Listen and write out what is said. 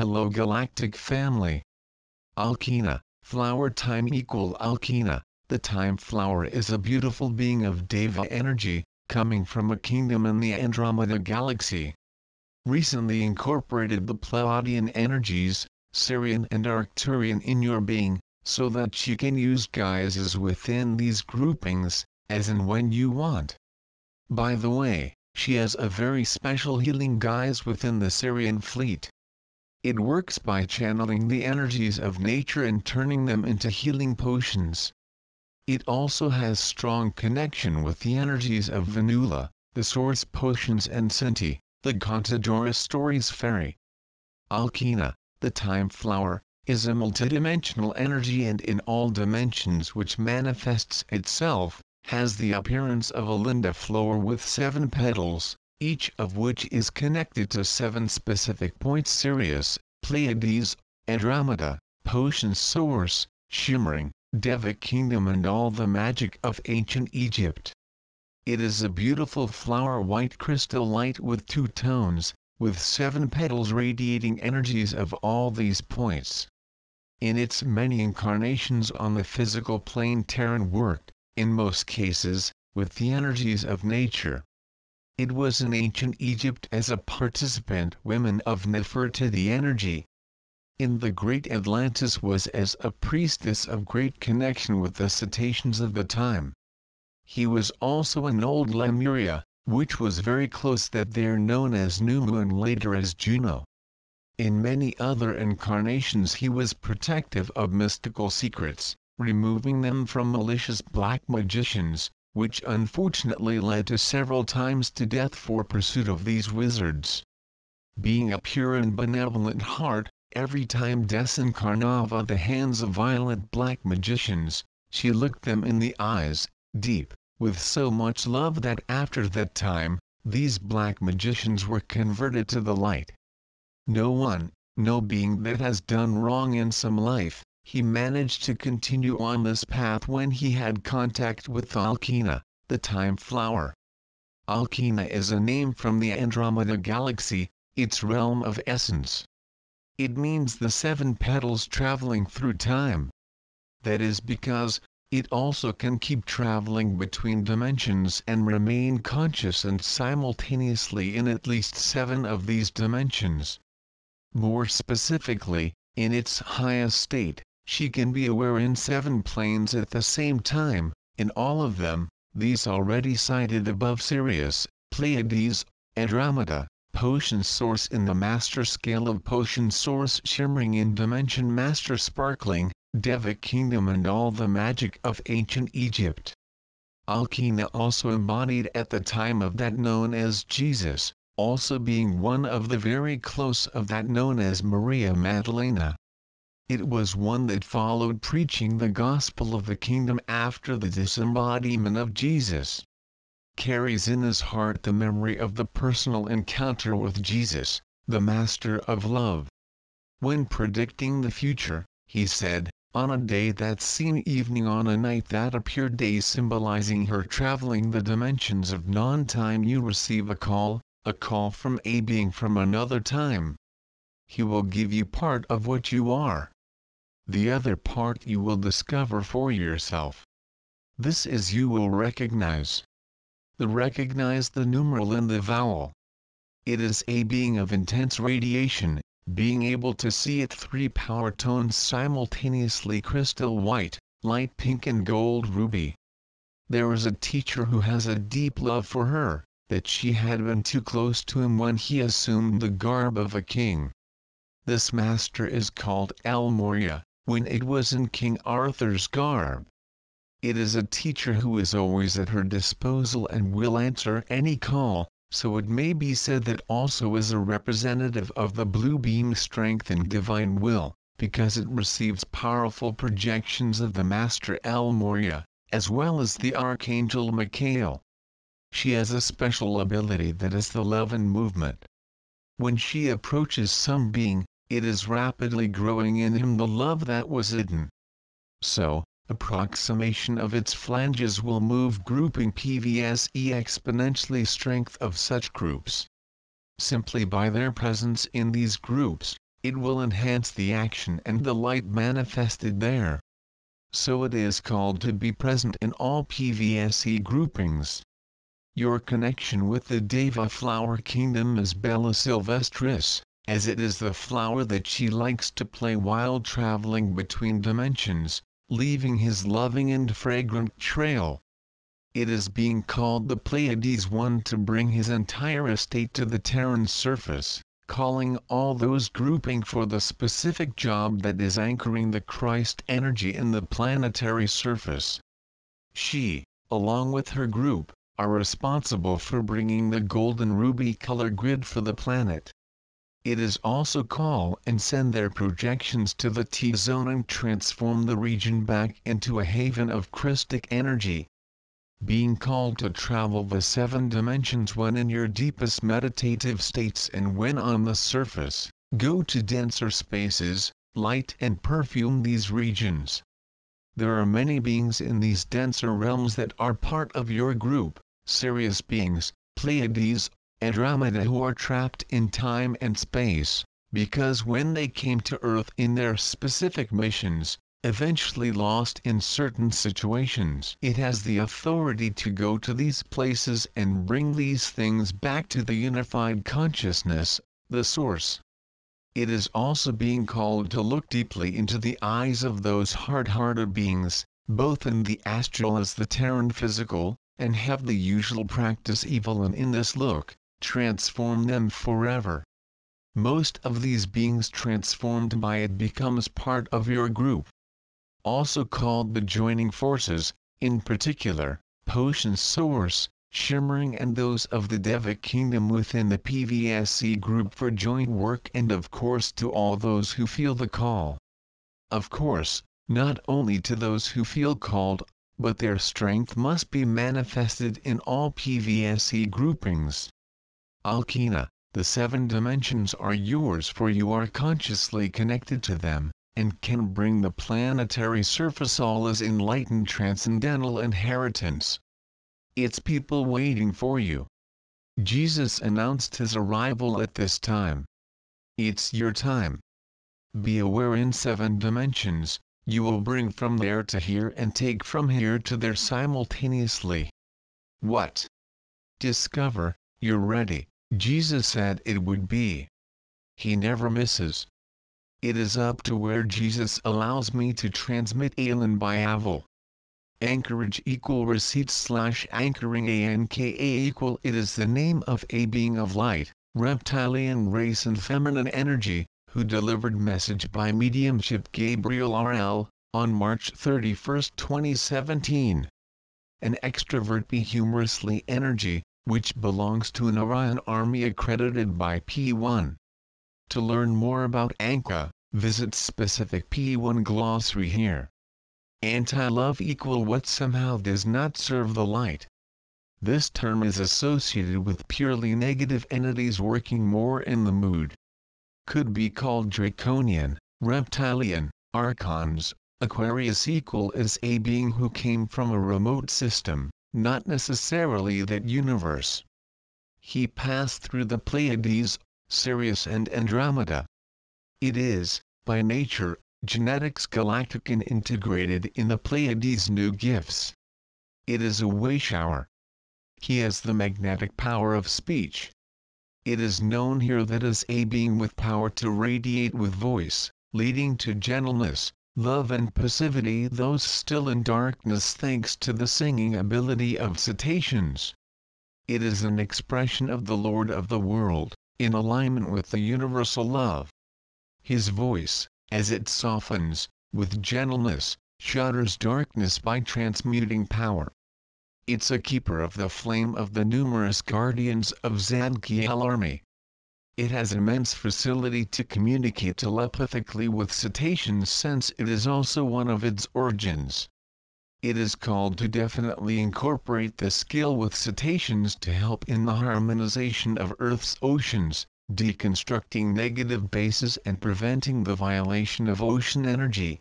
Hello Galactic family. Alkena, flower time equal Alkena. The time flower is a beautiful being of Deva energy, coming from a kingdom in the Andromeda galaxy. Recently incorporated the Pleiadian energies, SIRIAN and ARCTURIAN in your being, so that you can use GAIAs within these groupings, as and when you want. By the way, she has a very special healing GAIAs within the SIRIAN fleet. It works by channeling the energies of nature and turning them into healing potions. It also has strong connection with the energies of Vanula, the source potions, and Sinti, the Contadora stories fairy. Alkena, the time flower, is a multidimensional energy and in all dimensions which manifests itself, has the appearance of a Linda flower with 7 petals, each of which is connected to 7 specific points: Sirius, Pleiades, Andromeda, Potion Source, Shimmering, Devic Kingdom, and all the magic of ancient Egypt. It is a beautiful flower, white crystal light with 2 tones, with 7 petals radiating energies of all these points. In its many incarnations on the physical plane, Terran worked, in most cases, with the energies of nature. It was in ancient Egypt as a participant women of Nefertiti energy. In the great Atlantis was as a priestess of great connection with the cetaceans of the time. He was also in old Lemuria, which was very close, that they're known as Numu and later as Juno. In many other incarnations he was protective of mystical secrets, removing them from malicious black magicians, which unfortunately led to several times to death for pursuit of these wizards. Being a pure and benevolent heart, every time disincarnava the hands of violent black magicians, she looked them in the eyes, deep, with so much love that after that time, these black magicians were converted to the light. No being that has done wrong in some life, he managed to continue on this path when he had contact with Alkena, the time flower. Alkena is a name from the Andromeda galaxy, its realm of essence. It means the 7 petals traveling through time. That is because it also can keep traveling between dimensions and remain conscious and simultaneously in at least 7 of these dimensions. More specifically, in its highest state, she can be aware in 7 planes at the same time, in all of them, these already cited above: Sirius, Pleiades, Andromeda, Potion Source in the Master Scale of Potion Source, Shimmering in Dimension Master, Sparkling, Devic Kingdom, and all the magic of ancient Egypt. Alkena also embodied at the time of that known as Jesus, also being one of the very close of that known as Maria Magdalena. It was one that followed preaching the gospel of the kingdom after the disembodiment of Jesus. Carries in his heart the memory of the personal encounter with Jesus, the Master of Love. When predicting the future, he said, "On a day that seemed evening, on a night that appeared day," symbolizing her traveling the dimensions of non-time. You receive a call from a being from another time. He will give you part of what you are. The other part you will discover for yourself. This is you will recognize. Recognize the numeral and the vowel. It is a being of intense radiation, being able to see at 3 power tones simultaneously: crystal white, light pink, and gold ruby. There is a teacher who has a deep love for her, that she had been too close to him when he assumed the garb of a king. This master is called El Moria, when it was in King Arthur's garb. It is a teacher who is always at her disposal and will answer any call, so it may be said that also is a representative of the blue beam strength and divine will, because it receives powerful projections of the Master El Moria, as well as the Archangel Michael. She has a special ability that is the love and movement. When she approaches some being, it is rapidly growing in him the love that was hidden. So, approximation of its flanges will move grouping PVSE exponentially strength of such groups. Simply by their presence in these groups, it will enhance the action and the light manifested there. So it is called to be present in all PVSE groupings. Your connection with the Deva flower kingdom is Bella Sylvestris, as it is the flower that she likes to play while traveling between dimensions, leaving his loving and fragrant trail. It is being called the Pleiades one to bring his entire estate to the Terran surface, calling all those grouping for the specific job that is anchoring the Christ energy in the planetary surface. She, along with her group, are responsible for bringing the golden ruby color grid for the planet. It is also call and send their projections to the T-zone and transform the region back into a haven of Christic energy. Being called to travel the 7 dimensions when in your deepest meditative states and when on the surface, go to denser spaces, light and perfume these regions. There are many beings in these denser realms that are part of your group, Sirius beings, Pleiades, Andromeda, who are trapped in time and space, because when they came to Earth in their specific missions, eventually lost in certain situations, it has the authority to go to these places and bring these things back to the unified consciousness, the source. It is also being called to look deeply into the eyes of those hard-hearted beings, both in the astral as the Terran physical, and have the usual practice evil, and in this look, transform them forever. Most of these beings transformed by it becomes part of your group. Also called the joining forces, in particular, potion source, shimmering, and those of the Devic kingdom within the PVSC group for joint work, and of course to all those who feel the call. Of course, not only to those who feel called, but their strength must be manifested in all PVSC groupings. Alkina, the 7 dimensions are yours, for you are consciously connected to them, and can bring the planetary surface all as enlightened transcendental inheritance. It's people waiting for you. Jesus announced his arrival at this time. It's your time. Be aware in 7 dimensions, you will bring from there to here and take from here to there simultaneously. What? Discover, you're ready, Jesus said it would be. He never misses. It is up to where Jesus allows me to transmit alien by AVIL. Anchorage equal receipts / anchoring ANKA equal. It is the name of a being of light, reptilian race and feminine energy, who delivered message by mediumship Gabriel RL, on March 31, 2017. An extrovert be humorously energy, which belongs to an Orion army accredited by P1. To learn more about Anka, visit specific P1 glossary here. Anti-love equal what somehow does not serve the light. This term is associated with purely negative entities working more in the mood. Could be called draconian, reptilian, archons. Aquarius equal is a being who came from a remote system, not necessarily that universe. He passed through the Pleiades, Sirius and Andromeda. It is, by nature, genetics galactic and integrated in the Pleiades' new gifts. It is a way shower. He has the magnetic power of speech. It is known here that as a being with power to radiate with voice, leading to gentleness, love and passivity, those still in darkness, thanks to the singing ability of cetaceans. It is an expression of the Lord of the world, in alignment with the universal love. His voice, as it softens, with gentleness, shudders darkness by transmuting power. It's a keeper of the flame of the numerous guardians of Zadkiel army. It has immense facility to communicate telepathically with cetaceans, since it is also one of its origins. It is called to definitely incorporate the skill with cetaceans to help in the harmonization of Earth's oceans, deconstructing negative bases and preventing the violation of ocean energy.